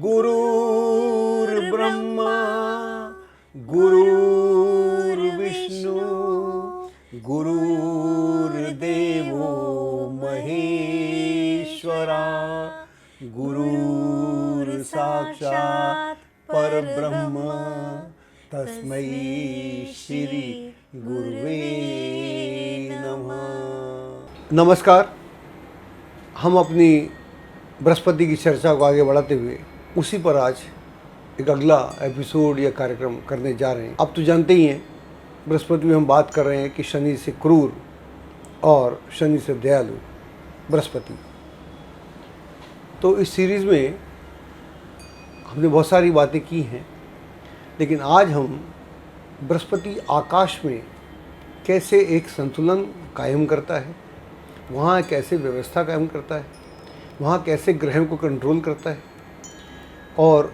गुरुर्ब्रह्मा गुरुर्विष्णु गुरुर्देवो महेश्वरा गुरुर्साक्षात् परब्रह्म तस्मै श्री गुरुवे नमः। नमस्कार। हम अपनी बृहस्पति की चर्चा को आगे बढ़ाते हुए उसी पर आज एक अगला एपिसोड या कार्यक्रम करने जा रहे हैं। आप तो जानते ही हैं, बृहस्पति में हम बात कर रहे हैं कि शनि से क्रूर और शनि से दयालु बृहस्पति। तो इस सीरीज़ में हमने बहुत सारी बातें की हैं, लेकिन आज हम बृहस्पति आकाश में कैसे एक संतुलन कायम करता है, वहाँ कैसे व्यवस्था कायम करता है, वहाँ कैसे ग्रहों को कंट्रोल करता है, और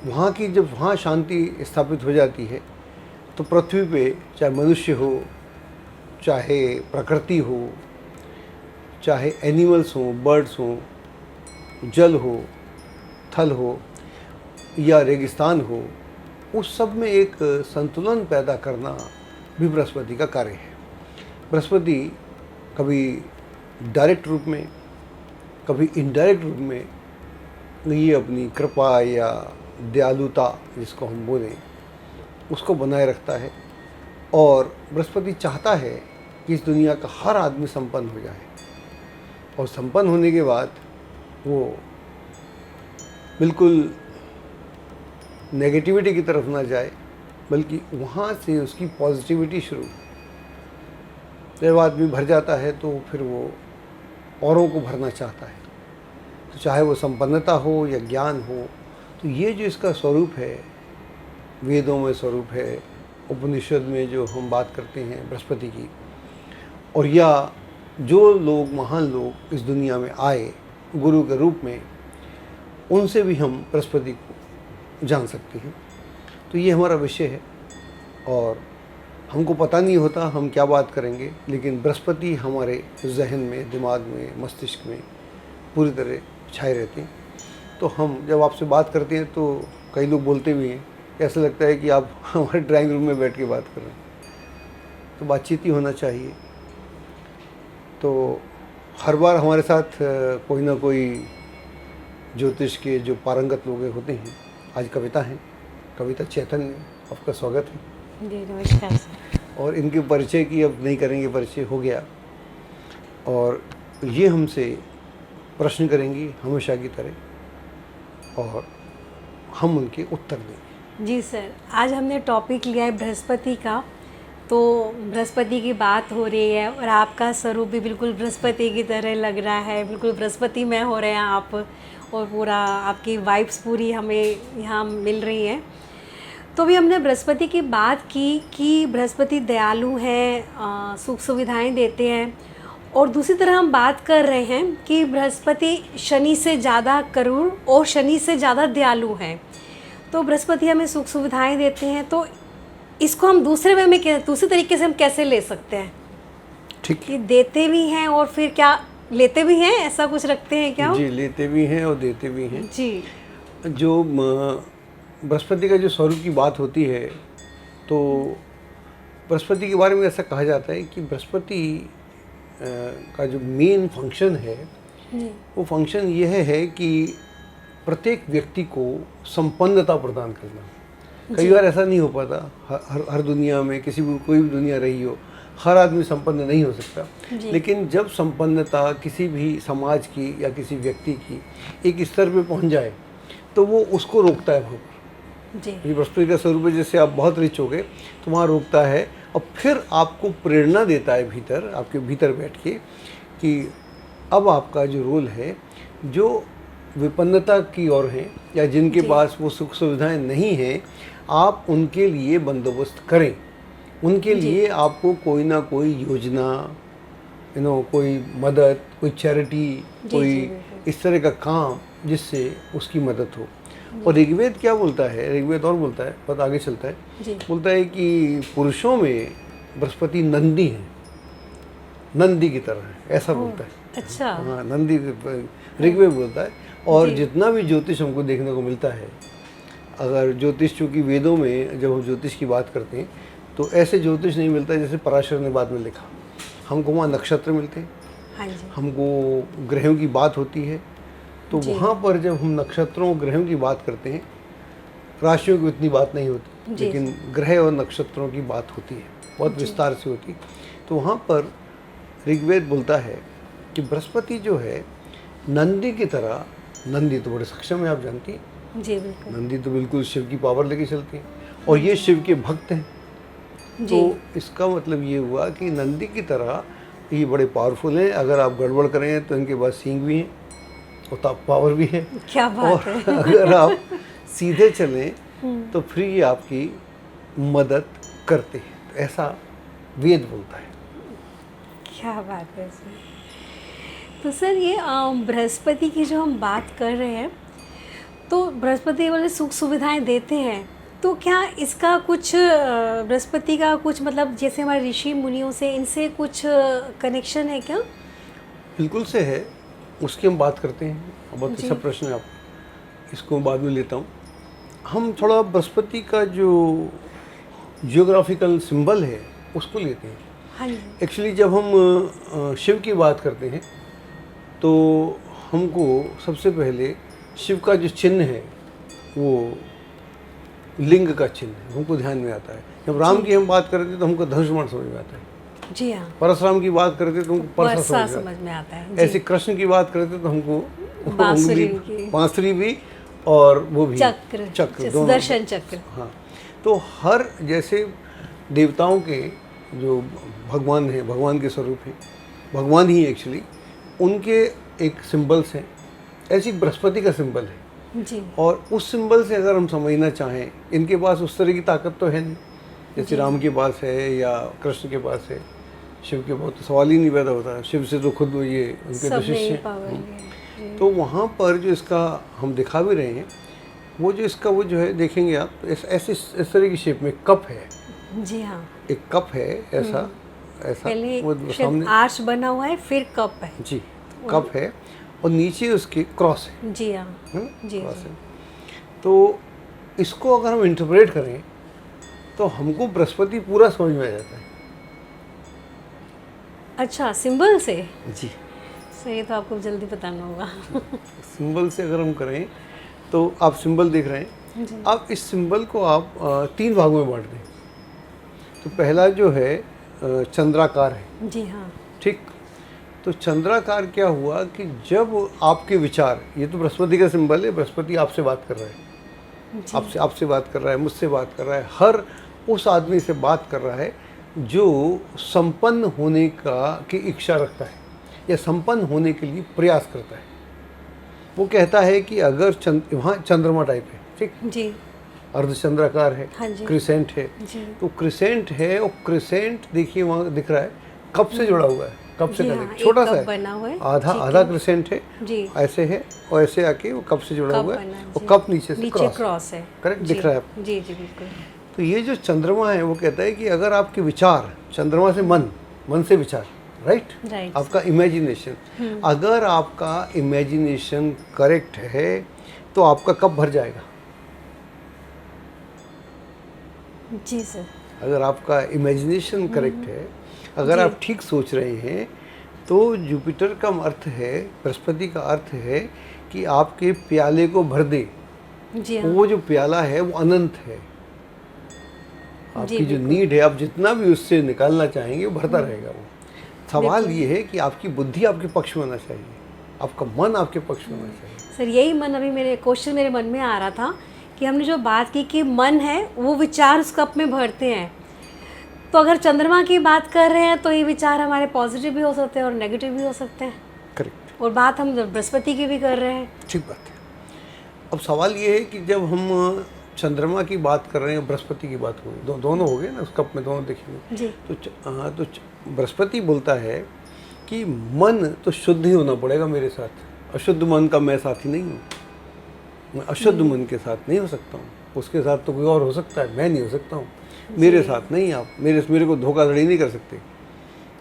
वहाँ की जब वहाँ शांति स्थापित हो जाती है तो पृथ्वी पे चाहे मनुष्य हो, चाहे प्रकृति हो, चाहे एनिमल्स हो, बर्ड्स हो, जल हो, थल हो या रेगिस्तान हो, उस सब में एक संतुलन पैदा करना भी बृहस्पति का कार्य है। बृहस्पति कभी डायरेक्ट रूप में, कभी इनडायरेक्ट रूप में ये अपनी कृपा या दयालुता जिसको हम बोलें उसको बनाए रखता है, और बृहस्पति चाहता है कि इस दुनिया का हर आदमी संपन्न हो जाए, और संपन्न होने के बाद वो बिल्कुल नेगेटिविटी की तरफ ना जाए, बल्कि वहाँ से उसकी पॉजिटिविटी शुरू। जब आदमी भर जाता है तो फिर वो औरों को भरना चाहता है, तो चाहे वो संपन्नता हो या ज्ञान हो। तो ये जो इसका स्वरूप है, वेदों में स्वरूप है, उपनिषद में जो हम बात करते हैं बृहस्पति की, और या जो लोग महान लोग इस दुनिया में आए गुरु के रूप में, उनसे भी हम बृहस्पति को जान सकते हैं। तो ये हमारा विषय है, और हमको पता नहीं होता हम क्या बात करेंगे, लेकिन बृहस्पति हमारे जहन में, दिमाग में, मस्तिष्क में पूरी तरह छाए रहते हैं। तो हम जब आपसे बात करते हैं तो कई लोग बोलते भी हैं, ऐसा लगता है कि आप हमारे ड्राइंग रूम में बैठ के बात कर रहे हैं। तो बातचीत ही होना चाहिए। तो हर बार हमारे साथ कोई ना कोई ज्योतिष के जो पारंगत लोग होते हैं। आज कविता हैं, कविता चैतन्य, आपका स्वागत है। जी नमस्कार सर। और इनके परिचय की अब नहीं करेंगे, परिचय हो गया, और ये हमसे प्रश्न करेंगी हमेशा की तरह, और हम उनके उत्तर देंगे। जी सर, आज हमने टॉपिक लिया है बृहस्पति का। तो बृहस्पति की बात हो रही है, और आपका स्वरूप भी बिल्कुल बृहस्पति की तरह लग रहा है, बिल्कुल बृहस्पति में हो रहे हैं आप, और पूरा आपकी वाइब्स पूरी हमें यहाँ मिल रही हैं। तो भी हमने बृहस्पति की बात की कि बृहस्पति दयालु हैं, सुख सुविधाएं देते हैं, और दूसरी तरह हम बात कर रहे हैं कि बृहस्पति शनि से ज़्यादा क्रूर और शनि से ज़्यादा दयालु हैं। तो बृहस्पति हमें सुख सुविधाएं देते हैं, तो इसको हम दूसरे वे में दूसरे तरीके से हम कैसे ले सकते हैं? ठीक, कि देते भी हैं और फिर क्या लेते भी हैं, ऐसा कुछ रखते हैं क्या? जी, लेते भी हैं और देते भी हैं। जी, जो बृहस्पति का जो स्वरूप की बात होती है, तो बृहस्पति के बारे में ऐसा कहा जाता है कि बृहस्पति का जो मेन फंक्शन है, वो फंक्शन यह है कि प्रत्येक व्यक्ति को संपन्नता प्रदान करना। कई बार ऐसा नहीं हो पाता, हर दुनिया में किसी भी कोई भी दुनिया रही हो, हर आदमी संपन्न नहीं हो सकता, लेकिन जब संपन्नता किसी भी समाज की या किसी व्यक्ति की एक स्तर पे पहुंच जाए तो वो उसको रोकता है। वहाँ जी, ये बृहस्पति का स्वरूप है। जैसे आप बहुत रिच हो गए तो वहाँ रोकता है, और फिर आपको प्रेरणा देता है भीतर, आपके भीतर बैठ के, कि अब आपका जो रोल है, जो विपन्नता की ओर हैं या जिनके पास वो सुख सुविधाएं नहीं हैं, आप उनके लिए बंदोबस्त करें। उनके लिए आपको कोई ना कोई योजना, कोई मदद, कोई चैरिटी, कोई इस तरह का काम जिससे उसकी मदद हो। और ऋग्वेद क्या बोलता है, ऋग्वेद और बोलता है, बहुत आगे चलता है, बोलता है कि पुरुषों में बृहस्पति नंदी है, नंदी की तरह है, ऐसा बोलता है। अच्छा। हाँ, नंदी ऋग्वेद बोलता है। और जी। जितना भी ज्योतिष हमको देखने को मिलता है, अगर ज्योतिष, चूँकि वेदों में जब हम ज्योतिष की बात करते हैं तो ऐसे ज्योतिष नहीं मिलता जैसे पराशर ने बाद में लिखा। हमको वहाँ नक्षत्र मिलते हैं, हाँ जी। हमको ग्रहों की बात होती है। तो जी। वहाँ पर जब हम नक्षत्रों ग्रहों की बात करते हैं, राशियों की उतनी बात नहीं होती, जी। लेकिन ग्रह और नक्षत्रों की बात होती है, बहुत विस्तार से होती है। तो वहाँ पर ऋग्वेद बोलता है कि बृहस्पति जो है नंदी की तरह, नंदी तो बड़े सक्षम है, आप जानती हैं, जी बिल्कुल। नंदी तो बिल्कुल शिव की पावर लेके चलती हैं और ये शिव के भक्त हैं। जी। तो इसका मतलब ये हुआ कि नंदी की तरह ये बड़े पावरफुल हैं। अगर आप गड़बड़ करें तो इनके पास सींग भी हैं और पावर भी है। क्या बात और है। अगर आप सीधे चलें तो फिर ये आपकी मदद करते हैं। तो ऐसा वेद बोलता है। क्या बात है सर। तो सर ये बृहस्पति की जो हम बात कर रहे हैं, तो बृहस्पति वाले सुख सुविधाएं देते हैं, तो क्या इसका कुछ बृहस्पति का कुछ मतलब जैसे हमारे ऋषि मुनियों से, इनसे कुछ कनेक्शन है क्या? बिल्कुल से है, उसकी हम बात करते हैं। बहुत अच्छा प्रश्न है, आप इसको बाद में लेता हूँ। हम थोड़ा बृहस्पति का जो जियोग्राफिकल सिंबल है उसको लेते हैं। हाँ जी। एक्चुअली जब हम शिव की बात करते हैं तो हमको सबसे पहले शिव का जो चिन्ह है वो लिंग का चिन्ह है, हमको ध्यान में आता है। जब राम की हम बात करते हैं तो हमको धनुष्मान समझ में आता है। जी हाँ। परशुराम की बात करते तो हमको परसा समझ में आता है। ऐसे कृष्ण की बात करते तो हमको बांसुरी उंगली, बांसुरी भी और वो भी चक्र दोनों। सुदर्शन चक्र। हाँ, तो हर जैसे देवताओं के जो भगवान हैं, भगवान के स्वरूप हैं, भगवान ही एक्चुअली, उनके एक सिंबल्स हैं। ऐसी बृहस्पति का सिंबल है जी। और उस सिंबल से अगर हम समझना चाहें, इनके पास उस तरह की ताकत तो है नहीं जैसे राम के पास है या कृष्ण के पास है। शिव के पास तो सवाल ही नहीं पैदा होता। शिव से तो खुद ये उनके तो शिष्य हैं। तो वहाँ पर जो इसका हम दिखा भी रहे हैं, वो जो इसका वो जो है देखेंगे आप, ऐसे इस तरह की शेप में कप है। जी हाँ। एक कप है ऐसा ऐसा, पहले वो शायद आर्च बना हुआ है, फिर कप है। जी, कप है और नीचे उसके क्रॉस है। जी हाँ। जी, क्रॉस है। तो इसको अगर हम इंटरप्रेट करें तो हमको बृहस्पति पूरा समझ में आ जाता है। अच्छा, सिंबल से? जी, सही, तो आपको जल्दी बताना होगा। सिंबल से अगर हम करें तो आप सिंबल देख रहे हैं, आप इस सिंबल को आप 3 भागों में बांट दें। तो पहला जो है चंद्राकार है। जी हाँ। ठीक, तो चंद्राकार क्या हुआ कि जब आपके विचार, ये तो बृहस्पति का सिंबल है, बृहस्पति आपसे बात कर रहा है, आपसे बात कर रहा है, मुझसे बात कर रहा है, हर उस आदमी से बात कर रहा है जो संपन्न होने की इच्छा रखता है या संपन्न होने के लिए प्रयास करता है। वो कहता है कि अगर वहाँ चंद्रमा टाइप है, ठीक जी, अर्धचंद्राकार है, हाँ जी, क्रिसेंट है। जी। तो क्रिसेंट है और क्रिसेंट देखिए वहाँ दिख रहा है, कप से जुड़ा हुआ है, कप से जी कनेक्ट, हाँ, छोटा एक सा कप है, बना हुआ है, आधा ठीक आधा है। क्रिसेंट है, जी, ऐसे है और ऐसे आके वो कप से जुड़ा कप हुआ है बना है, और जी। कप नीचे से नीचे क्रॉस है, करेक्ट जी, दिख रहा है आपको। जी जी बिल्कुल। तो ये जो चंद्रमा है वो कहता है कि अगर आपके विचार, चंद्रमा से मन से विचार, राइट, आपका इमेजिनेशन, अगर आपका इमेजिनेशन करेक्ट है तो आपका कप भर जाएगा। जी सर। अगर आपका इमेजिनेशन करेक्ट है, अगर आप ठीक सोच रहे हैं, तो जुपिटर का अर्थ है, बृहस्पति का अर्थ है कि आपके प्याले को भर दे। जी हाँ। वो जो प्याला है वो अनंत है। आपकी जो नीड है, आप जितना भी उससे निकालना चाहेंगे वो भरता रहेगा। वो सवाल ये है कि आपकी बुद्धि आपके पक्ष में होना चाहिए, आपका मन आपके पक्ष में होना चाहिए। सर यही मन अभी मेरे मन में आ रहा था कि हमने जो बात की कि मन है वो विचार उस कप में भरते हैं। तो अगर चंद्रमा की बात कर रहे हैं तो ये विचार हमारे पॉजिटिव भी हो सकते हैं और नेगेटिव भी हो सकते हैं। करेक्ट। और बात हम बृहस्पति की भी कर रहे हैं। ठीक बात है। अब सवाल ये है कि जब हम चंद्रमा की बात कर रहे हैं, बृहस्पति की बात हो गई, दोनों हो गए ना, उस कप में दोनों देखेंगे जी। तो बृहस्पति बोलता है कि मन तो शुद्ध ही होना पड़ेगा मेरे साथ। अशुद्ध मन का मैं साथी नहीं हूँ, मैं अशुद्ध मन के साथ नहीं हो सकता हूँ। उसके साथ तो कोई और हो सकता है, मैं नहीं हो सकता हूँ। मेरे साथ नहीं, आप मेरे को धोखाधड़ी नहीं कर सकते।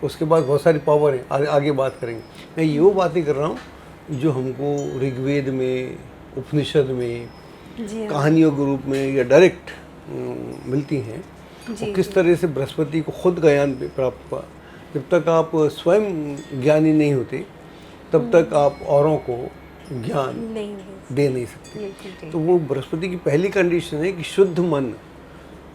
उसके बाद बहुत सारी पावर है, आगे बात करेंगे। मैं ये वो बातें कर रहा हूँ जो हमको ऋग्वेद में, उपनिषद में, जी हाँ। कहानियों के रूप में या डायरेक्ट मिलती हैं। जी, और किस तरह से बृहस्पति को खुद ज्ञान प्राप्त हुआ। जब तक आप स्वयं ज्ञानी नहीं होते तब तक आप औरों को ज्ञान नहीं दे नहीं सकते। बिल्कुल ठीक। तो वो बृहस्पति की पहली कंडीशन है कि शुद्ध मन,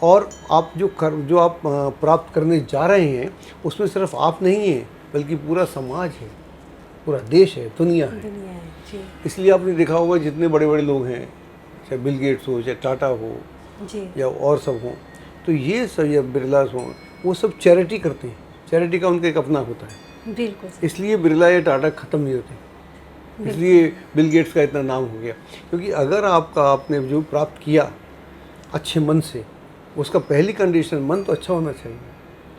और आप जो आप प्राप्त करने जा रहे हैं उसमें सिर्फ आप नहीं हैं बल्कि पूरा समाज है, पूरा देश है, दुनिया है। दुनिया है जी। इसलिए आपने देखा होगा जितने बड़े बड़े लोग हैं, चाहे बिल गेट्स हो, चाहे टाटा हो जी या और सब हों, तो ये सब या बिरलास हों, वो सब चैरिटी करते हैं। चैरिटी का उनका एक अपना होता है, बिल्कुल सही। इसलिए बिरला या टाटा ख़त्म नहीं होते, इसलिए बिल गेट्स का इतना नाम हो गया। क्योंकि अगर आपने जो प्राप्त किया अच्छे मन से, उसका पहली कंडीशन मन तो अच्छा होना चाहिए।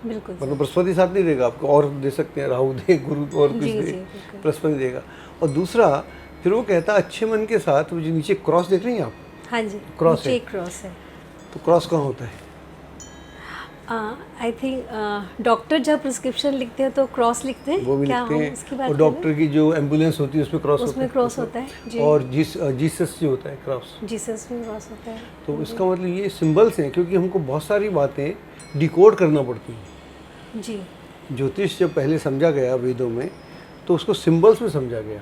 बिल्कुल मतलब बृहस्पति साथ नहीं देगा आपको, और दे सकते हैं, राहु दे, गुरु और कुछ जी, दे, जी, बिल्कुल। बृहस्पति देगा। और दूसरा फिर वो कहता है अच्छे मन के साथ, वो जो नीचे क्रॉस देख रही हैं आप, हाँ जी, क्रॉस है। नीचे क्रॉस है। तो क्रॉस कहाँ होता है? आई थिंक डॉक्टर जब प्रिस्क्रिप्शन लिखते हैं तो क्रॉस लिखते हैं। वो भी क्या लिखते हम हैं। उसकी बात और डॉक्टर की जो एम्बुलेंस होती है उसमें क्रॉस होता है। उसमें क्रॉस होता है जी। और जीसस जो होता है क्रॉस। जीसस में क्रॉस होता है। तो इसका मतलब ये सिंबल्स हैं, क्योंकि हमको बहुत सारी बातें डिकोड करना पड़ती हैं। जी ज्योतिष जब पहले समझा गया वेदों में तो उसको सिंबल्स में समझा गया,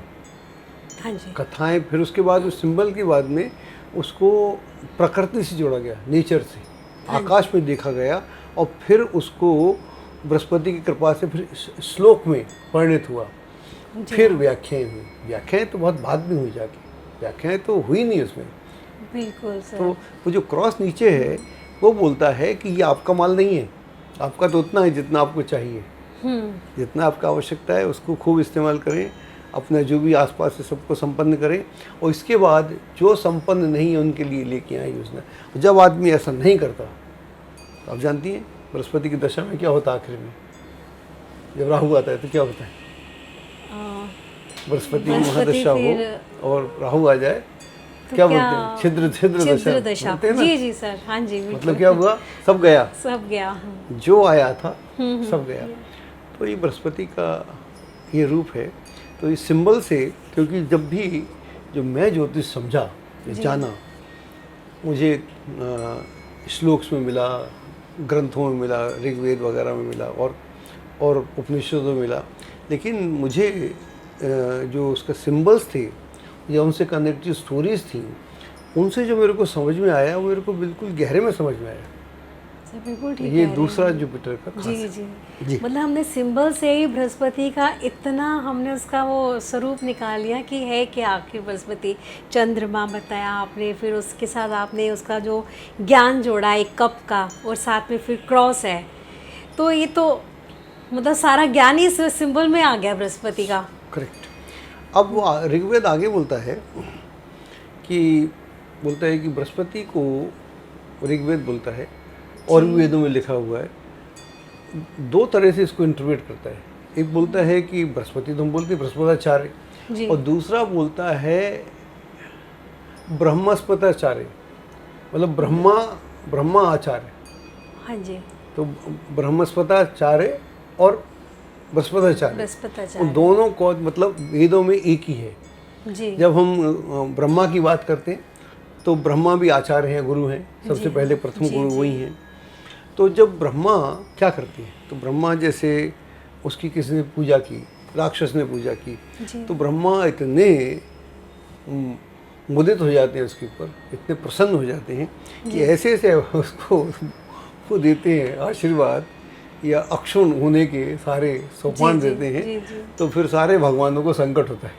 हाँ जी कथाएं। फिर उसके बाद उस सिंबल के बाद में उसको प्रकृति से जोड़ा गया, नेचर से, आकाश में देखा गया, और फिर उसको बृहस्पति की कृपा से फिर श्लोक में परिणत हुआ। फिर व्याख्याएं हुई। व्याख्याएं तो बहुत बाद में हुई जाके, व्याख्याएं तो हुई नहीं उसमें। बिल्कुल सर। तो वो जो क्रॉस नीचे है वो बोलता है कि ये आपका माल नहीं है, आपका तो उतना है जितना आपको चाहिए, जितना आपका आवश्यकता है उसको खूब इस्तेमाल करें, अपना जो भी आसपास से सबको संपन्न करें, और इसके बाद जो संपन्न नहीं है उनके लिए लेके आए योजना। जब आदमी ऐसा नहीं करता तो आप जानती हैं बृहस्पति की दशा में क्या होता है आखिर में, जब राहु आता है तो क्या होता है? बृहस्पति की महादशा हो और राहु आ जाए तो क्या बोलते हैं? छिद्र छिद्र दशा। बोलते हैं ना? जी जी सर, हाँ जी बिल्कुल। मतलब क्या हुआ? सब गया, सब गया। जो आया था सब गया। तो ये बृहस्पति का ये रूप है। तो इस सिंबल से, क्योंकि जब भी जो मैं ज्योतिष समझा, जाना, मुझे श्लोक्स में मिला, ग्रंथों में मिला, ऋग्वेद वगैरह में मिला, और उपनिषदों में मिला, लेकिन मुझे जो उसका सिंबल्स थे या उनसे कनेक्टेड स्टोरीज थी, उनसे जो मेरे को समझ में आया वो मेरे को बिल्कुल गहरे में समझ में आया। सर बिल्कुल ठीक ये है। दूसरा जुपिटर का खास जी है। जी जी। मतलब हमने सिंबल से ही बृहस्पति का इतना हमने उसका वो स्वरूप निकाल लिया कि है क्या आखिर बृहस्पति। चंद्रमा बताया आपने, फिर उसके साथ आपने उसका जो ज्ञान जोड़ा एक कप का, और साथ में फिर क्रॉस है। तो ये तो मतलब सारा ज्ञान ही इस सिंबल में आ गया बृहस्पति का। करेक्ट। अब वो ऋग्वेद आगे बोलता है कि बृहस्पति को, ऋग्वेद बोलता है और भी वेदों में लिखा हुआ है, दो तरह से इसको इंटरप्रेट करता है। एक बोलता है कि बृहस्पति, तो हम बोलते हैं बृहस्पताचार्य, जी। और दूसरा बोलता है ब्रह्मस्पताचार्य, मतलब ब्रह्मा आचार्य। हाँ जी तो ब्रह्मस्पताचार्य और बृहस्पताचार्य, बृहस्पताचार्य। उन दोनों को मतलब वेदों में एक ही है। जी जब हम ब्रह्मा की बात करते हैं तो ब्रह्मा भी आचार्य हैं, गुरु हैं, सबसे पहले प्रथम गुरु वही हैं। तो जब ब्रह्मा क्या करते हैं, तो ब्रह्मा जैसे उसकी किसी ने पूजा की, राक्षस ने पूजा की, तो ब्रह्मा इतने मुदित हो जाते हैं उसके ऊपर, इतने प्रसन्न हो जाते हैं कि ऐसे ऐसे उसको वो देते हैं आशीर्वाद या अक्षुण होने के सारे सोपान देते हैं। तो फिर सारे भगवानों को संकट होता है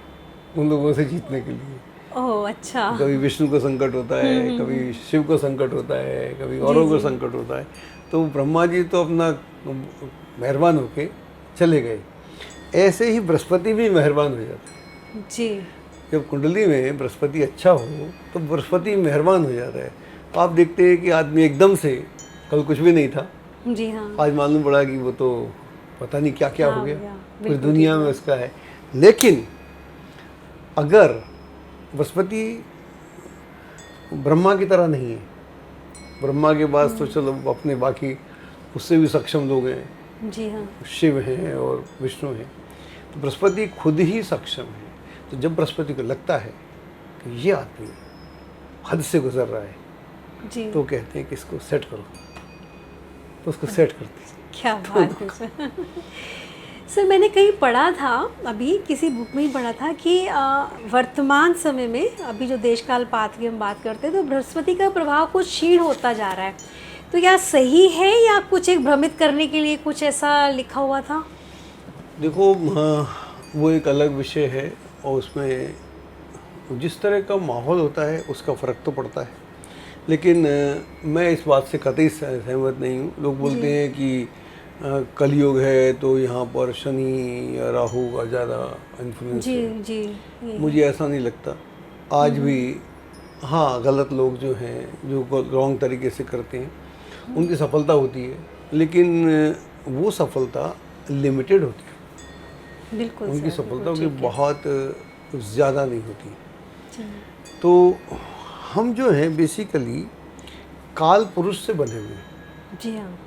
उन लोगों से जीतने के लिए। ओह अच्छा। कभी विष्णु को संकट होता है, कभी शिव को संकट होता है, कभी औरों को संकट होता है। तो ब्रह्मा जी तो अपना मेहरबान होके चले गए। ऐसे ही बृहस्पति भी मेहरबान हो जाता है जी। जब कुंडली में बृहस्पति अच्छा हो तो बृहस्पति मेहरबान हो जाता है। तो आप देखते हैं कि आदमी एकदम से, कल कुछ भी नहीं था, जी हाँ, आज मालूम पड़ा कि वो तो पता नहीं क्या क्या हो गया, पूरी बिल्कुल दुनिया में उसका है। लेकिन अगर बृहस्पति ब्रह्मा की तरह नहीं है, ब्रह्मा के पास तो चलो अपने बाकी उससे भी सक्षम लोग हैं, जी हाँ। शिव हैं और विष्णु हैं। तो बृहस्पति खुद ही सक्षम है। तो जब बृहस्पति को लगता है कि ये आदमी हद से गुजर रहा है, जी तो कहते हैं कि इसको सेट करो, तो उसको सेट करते हैं। क्या बात है सर। सर मैंने कहीं पढ़ा था, अभी किसी बुक में ही पढ़ा था कि वर्तमान समय में अभी जो देश काल पात की हम बात करते हैं तो बृहस्पति का प्रभाव कुछ क्षीण होता जा रहा है, तो क्या सही है या कुछ एक भ्रमित करने के लिए कुछ ऐसा लिखा हुआ था? देखो, वो एक अलग विषय है और उसमें जिस तरह का माहौल होता है उसका फ़र्क तो पड़ता है, लेकिन मैं इस बात से कतई सहमत नहीं हूँ। लोग बोलते हैं कि कलयुग है तो यहाँ पर शनि या राहु का ज़्यादा इन्फ्लुएंस जी है। जी ये। मुझे ऐसा नहीं लगता। आज भी हाँ, गलत लोग जो हैं, जो रॉन्ग तरीके से करते हैं, उनकी सफलता होती है, लेकिन वो सफलता लिमिटेड होती है। बिल्कुल उनकी सर, सफलता बिल्कुल की ठीक है। बहुत ज़्यादा नहीं होती। जी तो हम जो हैं बेसिकली काल पुरुष से बने हुए हैं, जी हाँ,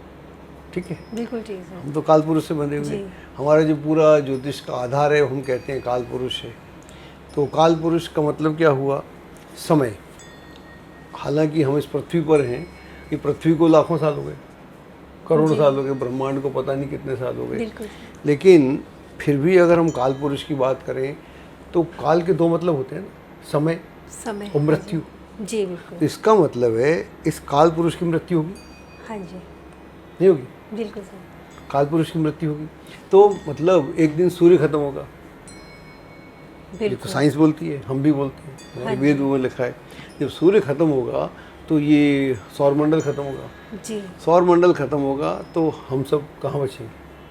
ठीक है। बिल्कुल ठीक सर। हम तो काल पुरुष से बने हुए जी। हैं। हमारा जो पूरा ज्योतिष का आधार है हम कहते हैं काल पुरुष है। तो काल पुरुष का मतलब क्या हुआ? समय। हालांकि हम इस पृथ्वी पर हैं, ये पृथ्वी को लाखों साल हो गए, करोड़ों साल हो गए, ब्रह्मांड को पता नहीं कितने साल हो गए, बिल्कुल लेकिन फिर भी अगर हम काल पुरुष की बात करें तो काल के दो मतलब होते हैं ना, समय समय और मृत्यु। जी बिल्कुल। तो इसका मतलब है इस काल पुरुष की मृत्यु होगी, हाँ जी नहीं होगी? बिल्कुल सर। काल पुरुष की मृत्यु होगी, तो मतलब एक दिन सूर्य खत्म होगा। ये तो बिल्कुल साइंस बोलती है, हम भी बोलते हैं, हमारे हाँ वेद में लिखा है। जब सूर्य खत्म होगा तो ये सौरमंडल खत्म होगा। जी सौरमंडल खत्म होगा तो हम सब कहाँ बचेंगे?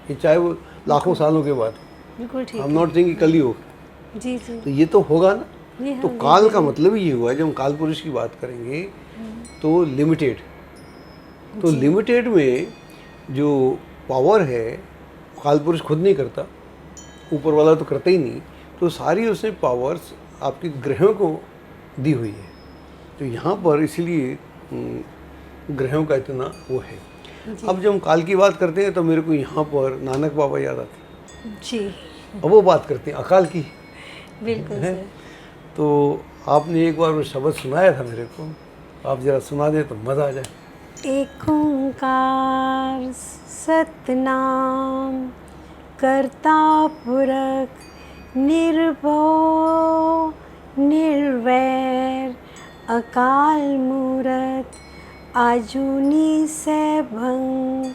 ये चाहे वो लाखों सालों के बाद, बिल्कुल ठीक हम है। नॉट सेइंग कि कल ही होगा। जी जी तो ये तो होगा ना। जी हाँ, तो जी, काल जी, का जी। मतलब ये हुआ, जब हम काल पुरुष की बात करेंगे तो लिमिटेड। तो लिमिटेड में जो पावर है काल पुरुष खुद नहीं करता, ऊपर वाला तो करता ही नहीं, तो सारी उसने पावर्स आपके ग्रहों को दी हुई है। तो यहाँ पर इसीलिए ग्रहों का इतना वो है। अब जब हम काल की बात करते हैं तो मेरे को यहाँ पर नानक बाबा याद आते हैं। जी अब वो बात करते हैं अकाल की, बिल्कुल है। सर। तो आपने एक बार वो शब्द सुनाया था मेरे को, आप जरा सुना दें तो मज़ा आ जाए। एक ओंकार सतनाम कर्ता पुरख निर्भव निर्वैर अकाल मूरत आजूनी सैभं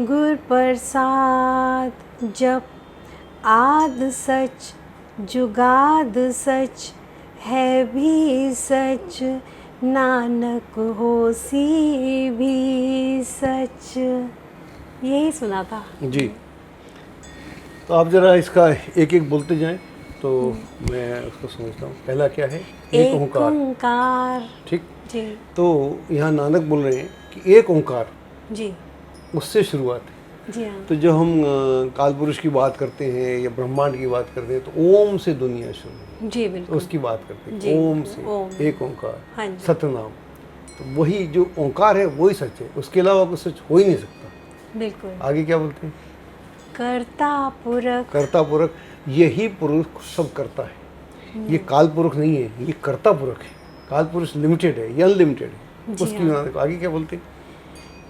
गुर प्रसाद जप आद सच जुगाद सच है भी सच नानक होसी भी सच। यही सुना था जी, तो आप जरा इसका एक एक बोलते जाएं तो मैं उसको समझता हूँ। पहला क्या है? एक ओंकार, ओंकार। ठीक। जी तो यहाँ नानक बोल रहे हैं कि एक ओंकार, जी उससे शुरुआत है। जी हाँ तो जब हम काल पुरुष की बात करते हैं या ब्रह्मांड की बात करते हैं तो ओम से दुनिया शुरू है, जी तो बिल्कुल उसकी बात करते जी, हैं ओम से। ओम। एक ओंकार, हाँ जी सतनाम। तो वही जो ओंकार है वही सच है, उसके अलावा कुछ सच हो ही नहीं सकता। बिल्कुल। आगे क्या बोलते हैं? कर्ता पुरख। कर्ता पुरख, यही पुरुष सब करता है। ये काल पुरुष नहीं है, ये कर्ता पुरख है। काल पुरुष लिमिटेड है, ये अनलिमिटेड है। जी उसकी हाँ। आगे क्या बोलते हैं?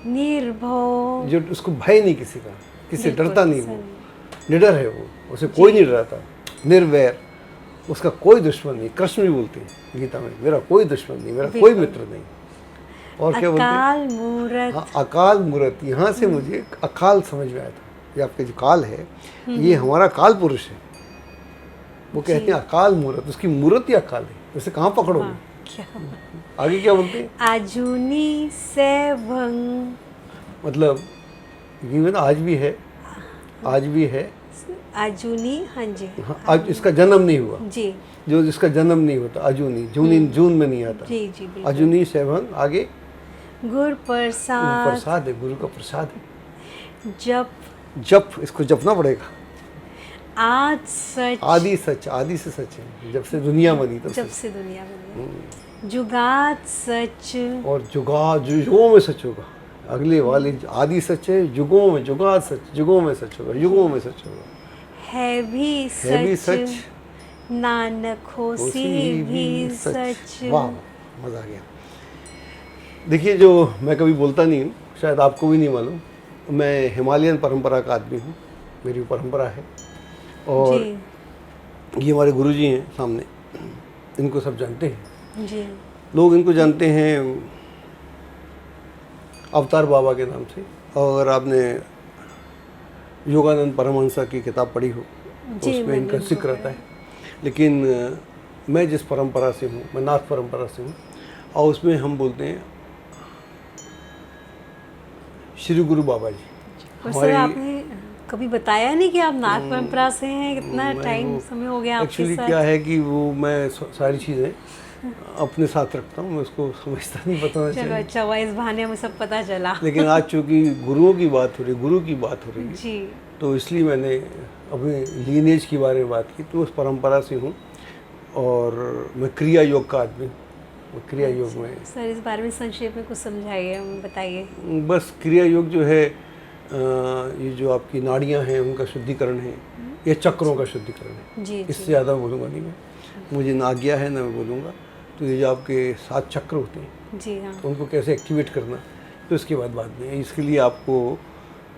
निर्भव। जो उसको भय नहीं किसी का, किसी से बिल्कुल डरता नहीं, वो सही। निडर है, वो उसे कोई नहीं डराता। निर्वैर, उसका कोई दुश्मन नहीं। कृष्ण भी बोलते हैं गीता में, मेरा कोई दुश्मन नहीं, मेरा कोई बिल्कुल। मित्र नहीं। और क्या बोलते हैं? अकाल मूरत। हाँ, अकाल मूरत। यहाँ से मुझे अकाल समझ में आया था। ये आपके जो काल है, ये हमारा काल पुरुष है। वो कहते हैं अकाल मूरत, उसकी मूरत ही अकाल है, उसे कहाँ पकड़ोगे? हाँ, क्या आगे क्या बोलते हैं? आजूनी सैभं। मतलब ये आज भी है, आज भी है। आजूनी हाँ जी हाँ, आज इसका जन्म नहीं हुआ, जी जो जिसका जन्म नहीं होता, अजूनी, जून में नहीं आता। जी जी बिल्कुल। अजूनी सेवन। आगे गुर प्रसाद। प्रसाद है, गुरु का प्रसाद है। जप जप, इसको जपना पड़ेगा। आज सच। आदि सच, आदि से सच है, जब से दुनिया बनी तब जब से। से दुनिया बनी। जुगात सच। और जुगा जो में सच होगा। अगले वाले आदि सच है, युगों में जुगाद सच, युगों में सच होगा, युगों में सच होगा। है भी सच, नानक होसी भी सच। वाह, मज़ा आ गया। देखिए, जो मैं कभी बोलता नहीं हूँ, शायद आपको भी नहीं मालूम, मैं हिमालयन परंपरा का आदमी हूँ, मेरी परंपरा है। और जी ये हमारे गुरुजी हैं सामने, इनको सब जानते हैं। जी लोग इनको जानते हैं अवतार बाबा के नाम से। और आपने योगानंद परमहंसा की किताब पढ़ी हो तो जी, उसमें मैंने इनका इनको जिक्र आता है। लेकिन मैं जिस परंपरा से हूँ, मैं नाथ परंपरा से हूँ, और उसमें हम बोलते हैं श्री गुरु बाबा जी। और सर आपने कभी बताया नहीं कि आप नाथ परंपरा से हैं, कितना मैं टाइम वो समय हो गया आपके एक्चुअली साथ? क्या है कि वो मैं सारी चीज़ें अपने साथ रखता हूँ, मैं उसको समझता नहीं, बताना चलो चाहिए। अच्छा हुआ, इस बहाने हमें सब पता चला। लेकिन आज चूँकि गुरुओं की बात हो रही, गुरु की बात हो रही है, जी तो इसलिए मैंने अपने लीनेज के बारे में बात की। तो उस परंपरा से हूँ और मैं क्रिया योग का आदमी हूँ। मैं क्रिया योग में सर इस बारे में संक्षेप में कुछ समझाइए, हमें बताइए। बस क्रिया योग जो है ये जो आपकी नाड़ियाँ हैं उनका शुद्धिकरण है, या चक्रों का शुद्धिकरण है। जी इससे ज़्यादा बोलूँगा नहीं मैं, मुझे ना आज्ञा है ना मैं बोलूँगा। तो ये जो आपके 7 चक्र होते हैं, जी हाँ तो उनको कैसे एक्टिवेट करना, तो इसके बाद में है। इसके लिए आपको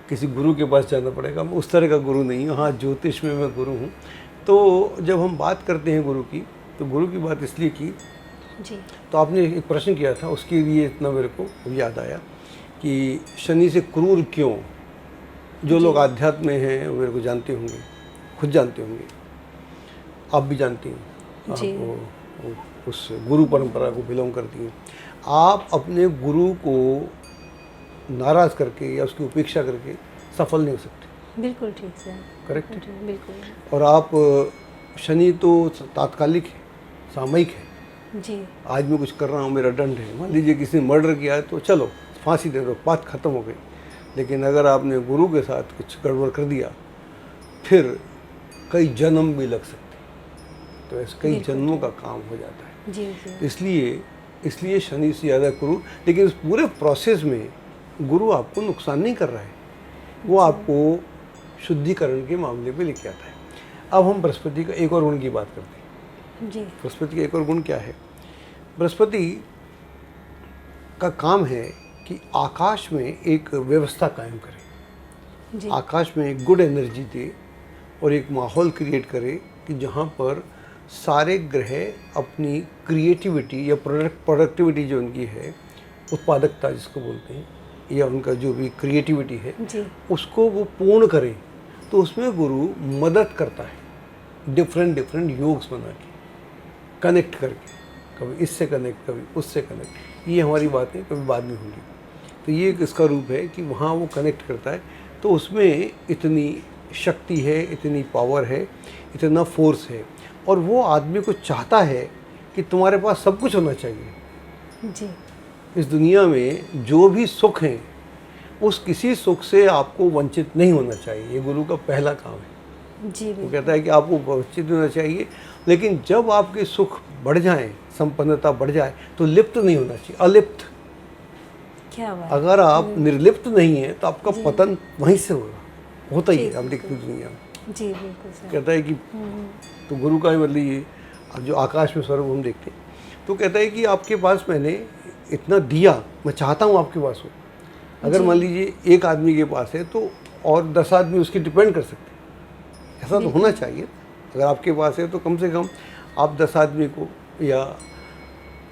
किसी गुरु के पास जाना पड़ेगा। मैं उस तरह का गुरु नहीं हूँ, हाँ ज्योतिष में मैं गुरु हूँ। तो जब हम बात करते हैं गुरु की, तो गुरु की बात इसलिए की, जी तो आपने एक प्रश्न किया था, उसके लिए इतना मेरे को याद आया कि शनि से क्रूर क्यों। जो लोग आध्यात्म में हैं वो मेरे को जानते होंगे, खुद जानते होंगे, आप भी जानती हैं, जी। आप उस गुरु परंपरा को बिलोंग करती हैं। आप अपने गुरु को नाराज़ करके या उसकी उपेक्षा करके सफल नहीं हो सकते। बिल्कुल ठीक सर, करेक्ट। बिल्कुल। और आप शनि तो तात्कालिक है, सामयिक है। जी आज मैं कुछ कर रहा हूँ, मेरा दंड है। मान लीजिए किसी ने मर्डर किया है तो चलो फांसी दे दो, बात खत्म हो गई। लेकिन अगर आपने गुरु के साथ कुछ गड़बड़ कर दिया, फिर कई जन्म भी लग सकते हैं। तो ऐसे कई जन्मों का काम हो जाता है। जी जी इसलिए शनि से ज़्यादा गुरु। लेकिन इस पूरे प्रोसेस में गुरु आपको नुकसान नहीं कर रहा है, वो आपको शुद्धिकरण के मामले पे लेके आता है। अब हम बृहस्पति का एक और गुण की बात करते हैं। जी बृहस्पति का एक और गुण क्या है? बृहस्पति का काम है कि आकाश में एक व्यवस्था कायम करे, जी आकाश में एक गुड एनर्जी दे और एक माहौल क्रिएट करे कि जहाँ पर सारे ग्रह अपनी क्रिएटिविटी या प्रोडक्टिविटी जो उनकी है, उत्पादकता जिसको बोलते हैं, या उनका जो भी क्रिएटिविटी है, जी उसको वो पूर्ण करें। तो उसमें गुरु मदद करता है, डिफरेंट योग्स बना के, कनेक्ट करके, कभी इससे कनेक्ट, कभी उससे कनेक्ट। ये हमारी बातें कभी बाद में होंगी। तो ये इसका रूप है कि वहाँ वो कनेक्ट करता है। तो उसमें इतनी शक्ति है, इतनी पावर है, इतना फोर्स है, और वो आदमी को चाहता है कि तुम्हारे पास सब कुछ होना चाहिए। जी इस दुनिया में जो भी सुख हैं, उस किसी सुख से आपको वंचित नहीं होना चाहिए। ये गुरु का पहला काम है। जी वो कहता है कि आपको वंचित होना चाहिए, लेकिन जब आपके सुख बढ़ जाएं, संपन्नता बढ़ जाए, तो लिप्त नहीं होना चाहिए, अलिप्त। क्या बात। अगर आप निर्लिप्त नहीं हैं तो आपका पतन वहीं से होता ही है। हम देखते हैं दुनिया में। जी बिल्कुल सर। कहता है कि तो गुरु का ही मतलब ये, अब जो आकाश में स्वरूप हम देखते हैं, तो कहता है कि आपके पास मैंने इतना दिया, मैं चाहता हूँ आपके पास हो। अगर मान लीजिए एक आदमी के पास है तो और 10 आदमी उसकी डिपेंड कर सकते हैं। ऐसा तो होना चाहिए। अगर आपके पास है तो कम से कम आप 10 आदमी को या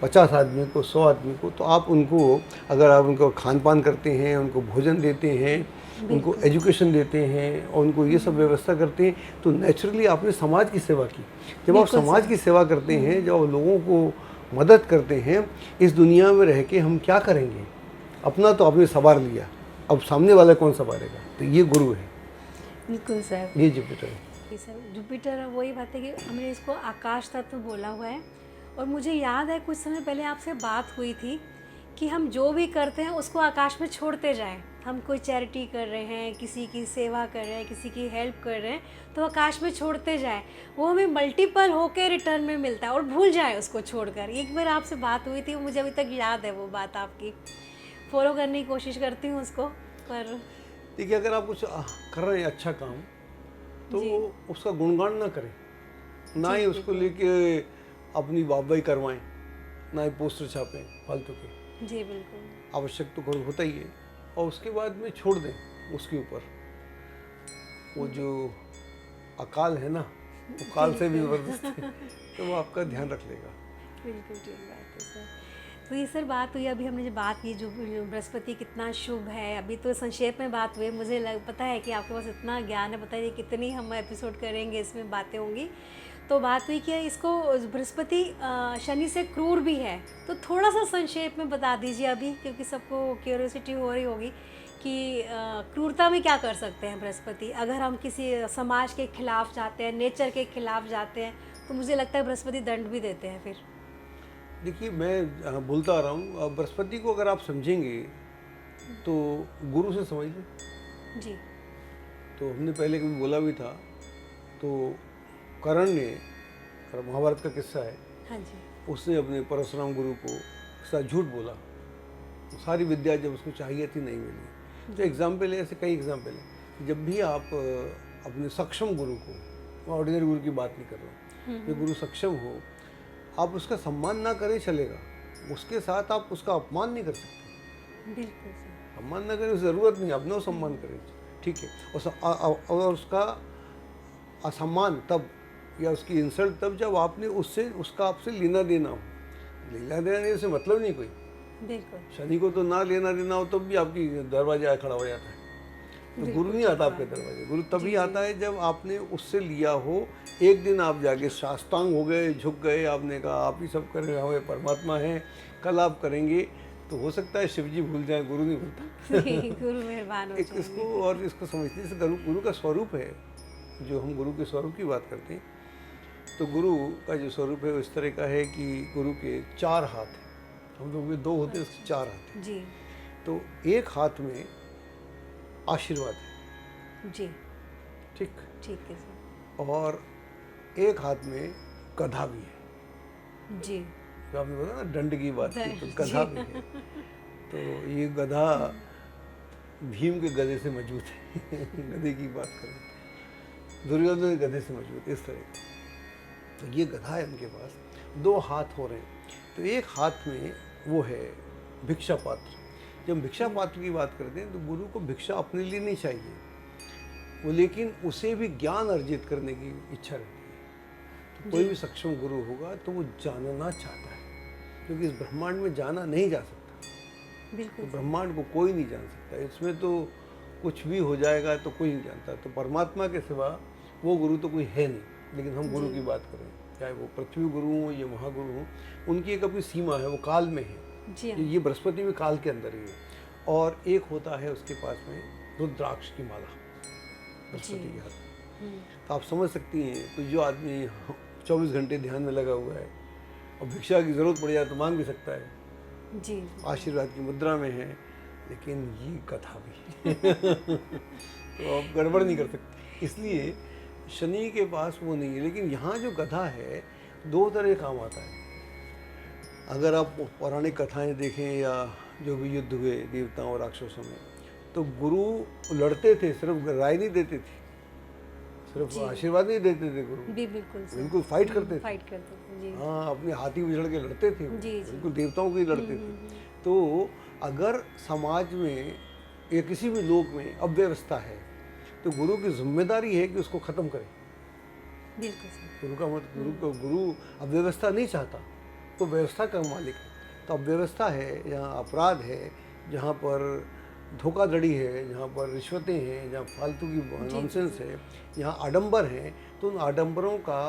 50 आदमी को, 100 आदमी को, तो आप उनको, अगर आप उनको खान पान करते हैं, उनको भोजन देते हैं, उनको एजुकेशन देते हैं और उनको ये सब व्यवस्था करते हैं, तो नेचुरली आपने समाज की सेवा की। जब आप समाज की सेवा करते हैं, जब आप लोगों को मदद करते हैं, इस दुनिया में रह के हम क्या करेंगे? अपना तो आपने संवार लिया, अब सामने वाला कौन संवारेगा? तो ये गुरु है, बिल्कुल सर। ये जुपिटर है। ये सर जुपिटर, वही बात है कि हमने इसको आकाश तत्व बोला हुआ है। और मुझे याद है कुछ समय पहले आपसे बात हुई थी कि हम जो भी करते हैं उसको आकाश में छोड़ते जाएं। हम कोई चैरिटी कर रहे हैं, किसी की सेवा कर रहे हैं, किसी की हेल्प कर रहे हैं, तो आकाश में छोड़ते जाएं, वो हमें मल्टीपल होके रिटर्न में मिलता है। और भूल जाए उसको छोड़कर। एक बार आपसे बात हुई थी, वो मुझे अभी तक याद है वो बात आपकी। फॉलो करने की कोशिश करती हूँ उसको, पर देखिए अगर आप कुछ कर रहे हैं अच्छा काम, तो उसका गुणगान ना करें, ना ही उसको लेके अपनी वाहवाही करवाएं, ना ही पोस्टर छापें फालतू के। जी बिल्कुल। आवश्यक तो होता ही है, और उसके बाद में छोड़ दें उसके ऊपर। वो जो अकाल है ना, वो काल से भी जबरदस्त है, तो वो आपका ध्यान रख लेगा। बिल्कुल ठीक बात है सर। तो ये सर बात हुई, अभी हमने जो बात की, जो बृहस्पति कितना शुभ है, अभी तो संक्षेप में बात हुई, मुझे पता है कि आपके पास इतना ज्ञान है, पता है कितनी हम एपिसोड करेंगे, इसमें बातें होंगी। तो बात हुई कि इसको बृहस्पति शनि से क्रूर भी है, तो थोड़ा सा संक्षेप में बता दीजिए अभी, क्योंकि सबको क्यूरियोसिटी हो रही होगी कि क्रूरता में क्या कर सकते हैं बृहस्पति, अगर हम किसी समाज के खिलाफ जाते हैं, नेचर के खिलाफ जाते हैं, तो मुझे लगता है बृहस्पति दंड भी देते हैं फिर। देखिए मैं बोलता आ रहा हूँ, बृहस्पति को अगर आप समझेंगे तो गुरु से समझिए। जी। तो हमने पहले कभी बोला भी था, तो कर्ण ने, महाभारत का किस्सा है, हाँ जी। उसने अपने परशुराम गुरु को साथ झूठ बोला, सारी विद्या जब उसको चाहिए थी नहीं मिली। तो एग्जाम्पल है, ऐसे कई एग्जाम्पल है। जब भी आप अपने सक्षम गुरु को, मैं ऑर्डिनरी गुरु की बात नहीं कर रहा हूँ, जो गुरु सक्षम हो, आप उसका सम्मान ना करें चलेगा, उसके साथ आप उसका अपमान नहीं कर सकते। बिल्कुल सर। सम्मान ना करें, ज़रूरत नहीं, अपना सम्मान करें, ठीक है। और उसका असम्मान तब, या उसकी इंसल्ट तब, जब आपने उससे, उसका आपसे लेना देना हो। लेना देना नहीं, उससे मतलब नहीं कोई। बिल्कुल। शनि को तो ना लेना देना हो तब भी आपकी दरवाजे आ खड़ा हो जाता है। तो गुरु नहीं आता आपके दरवाजे, गुरु तभी आता है जब आपने उससे लिया हो। एक दिन आप जाके साष्टांग हो गए, झुक गए, आपने कहा आप ही सब कर रहे हो, परमात्मा है, कल आप करेंगे। तो हो सकता है शिव जी भूल जाए, गुरु नहीं भूलता। गुरु मेहरबान हो एक इसको और इसको समझते हैं, गुरु का स्वरूप है, जो हम गुरु के स्वरूप की बात करते हैं, तो गुरु का जो स्वरूप है वो इस तरह का है कि गुरु के 4 हाथ हैं। हम लोग में 2 होते हैं, उसके 4 हाथ हैं। जी। तो एक हाथ में आशीर्वाद है, जी। ठीक ठीक है सर। और एक हाथ में गधा भी है। जी। जो आपने बोला ना दंड की बात की, तो गधा भी है। तो ये गधा भीम के गधे से मजबूत है। गधे की बात करें, दुर्योधन के गधे से मजबूत, इस तरह का। तो ये गधा है उनके पास, 2 हाथ हो रहे हैं। तो एक हाथ में वो है भिक्षा पात्र। जब भिक्षा पात्र की बात करते हैं तो गुरु को भिक्षा अपने लिए नहीं चाहिए वो, लेकिन उसे भी ज्ञान अर्जित करने की इच्छा रहती है। तो कोई भी सक्षम गुरु होगा तो वो जानना चाहता है, क्योंकि इस ब्रह्मांड में जाना नहीं जा सकता। बिल्कुल। तो ब्रह्मांड को कोई नहीं जान सकता, इसमें तो कुछ भी हो जाएगा तो कोई नहीं जानता। तो परमात्मा के सिवा वो गुरु तो कोई है नहीं। लेकिन हम गुरु की बात करें, चाहे वो पृथ्वी गुरु हो या महागुरु हो, उनकी एक अपनी सीमा है, वो काल में है। जी। ये बृहस्पति भी काल के अंदर ही है। और एक होता है उसके पास में रुद्राक्ष की माला बृहस्पति के हाथ। तो आप समझ सकती हैं, तो जो आदमी 24 घंटे ध्यान में लगा हुआ है और भिक्षा की ज़रूरत पड़ जाए तो मांग भी सकता है। जी। आशीर्वाद की मुद्रा में है, लेकिन ये कथा भी तो आप गड़बड़ नहीं कर सकते। इसलिए शनि के पास वो नहीं है। लेकिन यहाँ जो गधा है, 2 तरह काम आता है। अगर आप पौराणिक कथाएं देखें या जो भी युद्ध हुए देवताओं और राक्षसों में, तो गुरु लड़ते थे, सिर्फ राय नहीं देते थे, सिर्फ आशीर्वाद नहीं देते थे। गुरु बिल्कुल फाइट करते थे। जी। हाँ, अपने हाथी उजड़ के लड़ते थे, बिल्कुल देवताओं को ही लड़ते थे। तो अगर समाज में या किसी भी लोक में अव्यवस्था है, तो गुरु की जिम्मेदारी है कि उसको ख़त्म करे। बिल्कुल। गुरु अव्यवस्था नहीं चाहता, तो व्यवस्था का मालिक है। तो अव्यवस्था है, यहाँ अपराध है, जहाँ पर धोखाधड़ी है, जहाँ पर रिश्वतें हैं, जहाँ फालतू की नॉनसेंस है, यहाँ आडंबर हैं, तो उन आडंबरों का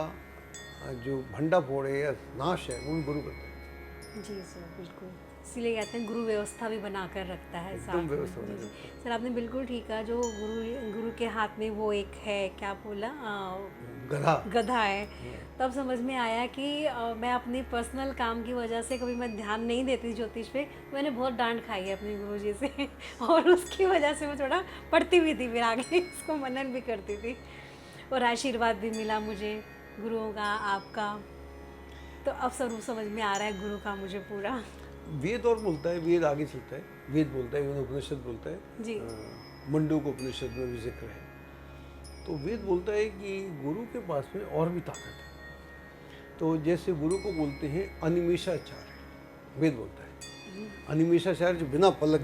जो भंडा फोड़ है या नाश है, वो भी गुरु करता है। जी सर, बिल्कुल। इसीलिए कहते हैं गुरु व्यवस्था भी बना कर रखता है साथ में। व्यवस्था जी। सर आपने बिल्कुल ठीक कहा, जो गुरु के हाथ में वो एक है, क्या बोला, गधा है। तब समझ में आया कि मैं अपनी पर्सनल काम की वजह से कभी मैं ध्यान नहीं देती ज्योतिष पे, मैंने बहुत डांट खाई है अपने गुरुजी से और उसकी वजह से मैं थोड़ा पढ़ती भी थी, फिर आगे इसको मनन भी करती थी और आशीर्वाद भी मिला मुझे गुरुओं का, आपका। तो अब स्वरूप समझ में आ रहा है गुरु का मुझे पूरा। वेद और बोलता है, वेद आगे चलता है, वेद बोलता है, उपनिषद बोलता है जी। मंडूक उपनिषद में भी जिक्र है। तो वेद बोलता है कि गुरु के पास में और भी ताकत है। तो जैसे गुरु को बोलते हैं अनिमेषाचार्य, वेद बोलता है अनिमेषाचार्य, जो बिना पलक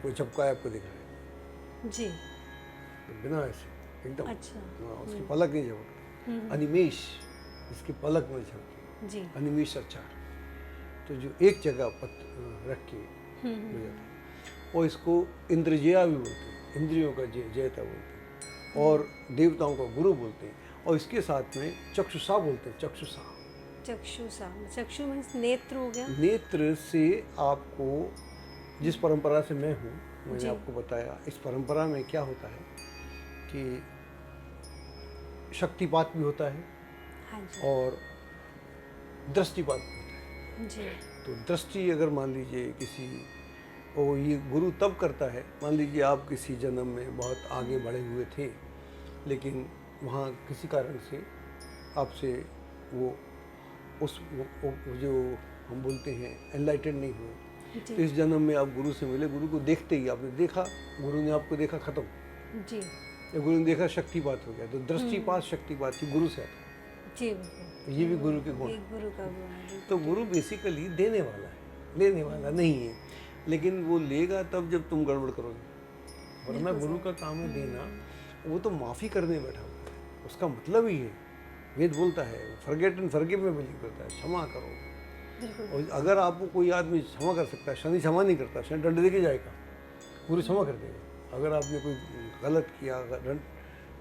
झपकाए आपको दिख रहा है जी। तो बिना ऐसे एकदम, अच्छा। उसकी पलक नहीं झपकती, अनिमेष, इसकी पलक नहीं झपकती जी। अनिमेषाचार्य। तो जो एक जगह रख के हो जाता है, और इसको इंद्रजया भी बोलते हैं, इंद्रियों का जयता बोलते हैं, और देवताओं का गुरु बोलते हैं। और इसके साथ में चक्षुषा बोलते हैं, चक्षुषा, चक्षु मीन्स नेत्र हो गया। नेत्र से आपको, जिस परंपरा से मैं हूँ, मैंने जी। आपको बताया, इस परंपरा में क्या होता है कि शक्तिपात भी होता है हाँ जी। और दृष्टिपात भी होता है। जी। तो दृष्टि अगर मान लीजिए किसी, और ये गुरु तब करता है, मान लीजिए आप किसी जन्म में बहुत आगे बढ़े हुए थे, लेकिन वहाँ किसी कारण से आपसे वो जो हम बोलते हैं एनलाइटेड नहीं हुए, जी। तो इस जन्म में आप गुरु से मिले, गुरु को देखते ही आपने देखा, गुरु ने आपको देखा, खत्म। जी। या गुरु ने देखा, शक्तिपात हो गया। तो दृष्टिपात शक्तिपात ये गुरु से आता है, जी बिल्कुल। ये भी गुरु के गुण एक हैं। गुरु का गुण है। तो गुरु बेसिकली देने वाला है, लेने वाला नहीं है, लेकिन वो लेगा तब जब तुम गड़बड़ करोगे, वरना गुरु का काम है देना। वो तो माफ़ी करने बैठा हुआ है, उसका मतलब ही है, वेद बोलता है फॉरगेट एंड फॉरगिव में बिलीव करता है, क्षमा करो। बिल्कुल। और अगर आपको कोई आदमी क्षमा कर सकता है, शनि क्षमा नहीं करता, शनि दंड दे के जाएगा, गुरु क्षमा कर देगा। अगर आपने कोई गलत किया,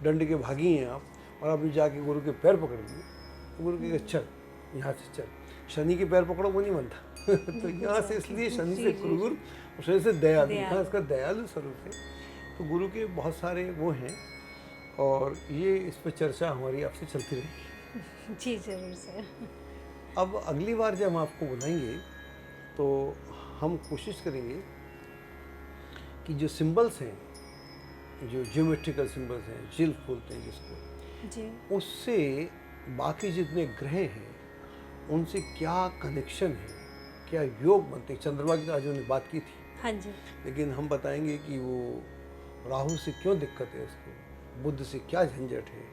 दंड के भागी हैं आप, और आपने जाके गुरु के पैर पकड़ दिए, तो गुरु के चल यहाँ से चल। शनि के पैर पकड़ो वो नहीं मानता तो यहाँ से, इसलिए शनि से क्रूर और शनि से दयालु, यहाँ इसका दयालु स्वरूप है। तो गुरु के बहुत सारे वो हैं, और ये इस पर चर्चा हमारी आपसे चलती रहेगी। जी जरूर सर। अब अगली बार जब हम आपको बुलाएंगे तो हम कोशिश करेंगे कि जो सिंबल्स हैं, जो ज्योमेट्रिकल सिंबल्स हैं, जिल्फ बोलते हैं जिसको, जी। उससे बाकी जितने ग्रह हैं उनसे क्या कनेक्शन है, क्या योग बनते हैं। चंद्रमा की आज हमने बात की थी, हाँ जी। लेकिन हम बताएंगे कि वो राहु से क्यों दिक्कत है उसको, बुध से क्या झंझट है,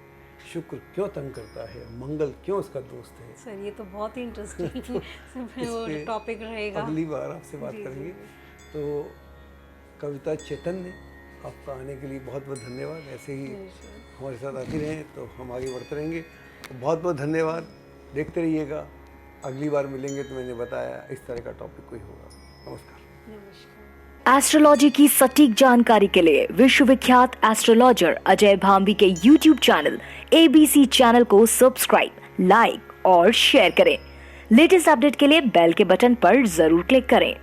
शुक्र क्यों तंग करता है, मंगल क्यों उसका दोस्त है। सर ये तो बहुत ही इंटरेस्टिंग पे टॉपिक रहेगा। अगली बार आपसे बात जी, करेंगे। जी। तो कविता चैतन्य, आपका आने के लिए बहुत बहुत धन्यवाद। ऐसे ही हमारे साथ आती रहें तो हम आगे बढ़ते रहेंगे। तो बहुत बहुत धन्यवाद, देखते रहिएगा। अगली बार मिलेंगे तो मैंने बताया इस तरह का टॉपिक कोई होगा। नमस्कार। नमस्कार। एस्ट्रोलॉजी की सटीक जानकारी के लिए विश्वविख्यात एस्ट्रोलॉजर अजय भांबी के YouTube चैनल ABC चैनल को सब्सक्राइब, लाइक और शेयर करें। लेटेस्ट अपडेट के लिए बेल के बटन पर जरूर क्लिक करें।